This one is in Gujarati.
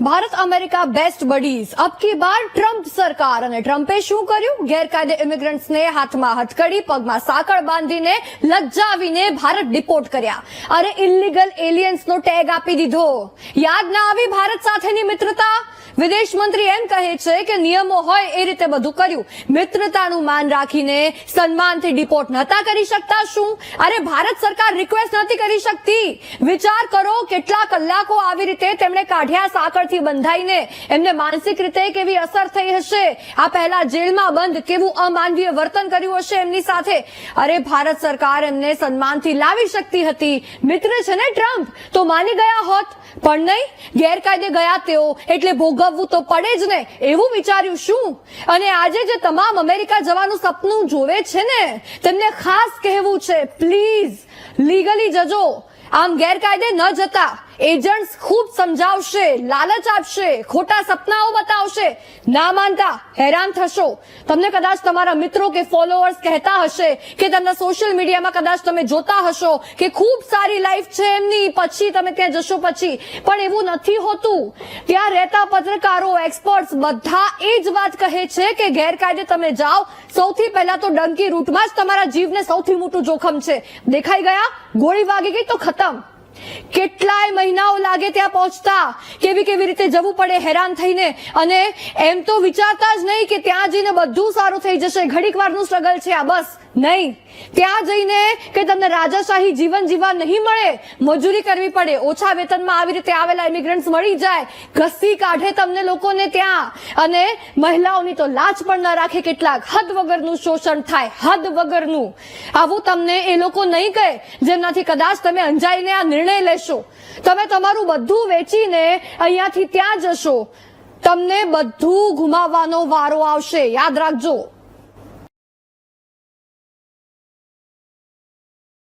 ભારત અમેરિકા બેસ્ટ બડીઝ અબ કી બાર ટ્રમ્પ સરકાર અને ટ્રમ્પે શું કર્યું? ગેરકાયદે ઇમિગ્રન્ટ્સને હાથમાં હથકડી, પગમાં સાંકળ બાંધીને લજ્જાવીને ભારત ડિપોર્ટ કર્યા. અરે ઇલીગલ એલિયન્સનો ટેગ આપી દીધો. યાદ ના આવી ભારત સાથેની મિત્રતા? વિદેશ મંત્રી એમ કહે છે કે નિયમો હોય એ રીતે બધું કર્યું. મિત્રતાનું માન રાખીને સન્માનથી ડિપોર્ટ નતા કરી શકતા શું? અરે ભારત સરકાર રિક્વેસ્ટ નથી કરી શકતી. વિચાર કરો કેટલા કલાકો આવી રીતે તેમણે કાઢ્યા સાંકળથી બંધાઈને. એમને માનસિક રીતે કેવી અસર થઈ હશે. આ પહેલા જેલમાં બંધ કેવું અમાનવીય વર્તન કર્યું હશે એમની સાથે. અરે ભારત સરકાર એમને સન્માનથી લાવી શકતી હતી. મિત્ર છે ને ટ્રમ્પ, તો માની ગયા હોત. પણ નહીં, ગેરકાયદે ગયા તેઓ એટલે ભોગવવું તો પડે જ ને, એવું વિચાર્યું શું? અને આજે જે તમામ અમેરિકા જવાનું સપનું જોવે છે ને, તેમને ખાસ કહેવું છે, પ્લીઝ લીગલી જજો. આમ ગેરકાયદે ન જતા. એજન્ટ્સ ખૂબ સમજાવશે, લાલચ આપશે, ખોટા સપનાઓ બતાવશે. ના માનતા હેરાન થશો. તમને કદાચ તમારા મિત્રો કે ફોલોઅર્સ કહેતા હશે કે તેમના સોશિયલ મીડિયામાં કદાચ તમે જોતા હશો કે ખૂબ સારી લાઈફ છે એમની, પછી તમે ત્યાં જશો પછી. પણ એવું નથી હોતું. ત્યાં રહેતા પત્રકારો, એક્સપર્ટ્સ બધા એ જ વાત કહે છે કે ગેરકાયદે તમે જાઓ, સૌથી પહેલા તો ડંકી રૂટમાં જ તમારા જીવને સૌથી મોટું જોખમ છે. દેખાઈ ગયા, ગોળી વાગી ગઈ તો ખતમ. કેટલાય મહિનાઓ લાગે ત્યાં પહોંચતા. કેવી કેવી રીતે જવું પડે હેરાન થઈને. અને એમ તો વિચારતા જ નહીં કે ત્યાં જઈને બધું સારું થઈ જશે, ઘડીક વારનું સ્ટ્રગલ છે આ, બસ નહીં. ત્યાં જઈને કે તમને રાજાશાહી જીવન જીવવા નહીં મળે, મજૂરી કરવી પડે. ઓછા વેતનમાં આવી રીતે આવેલા ઇમિગ્રન્ટ્સ મળી જાય, ઘસી કાઢે તમને લોકોને ત્યાં. અને મહિલાઓની તો લાજ પણ ન રાખે. કેટલાક હદ વગરનું શોષણ થાય, હદ વગરનું. આવું તમને એ લોકો નહીં કહે જેમનાથી કદાચ તમે અંજાઈને આ નિર્ણય લેશો. તમે તમારું બધું વેચીને અહીંયાથી ત્યાં જશો, તમને બધું ગુમાવવાનો વારો આવશે, યાદ રાખજો.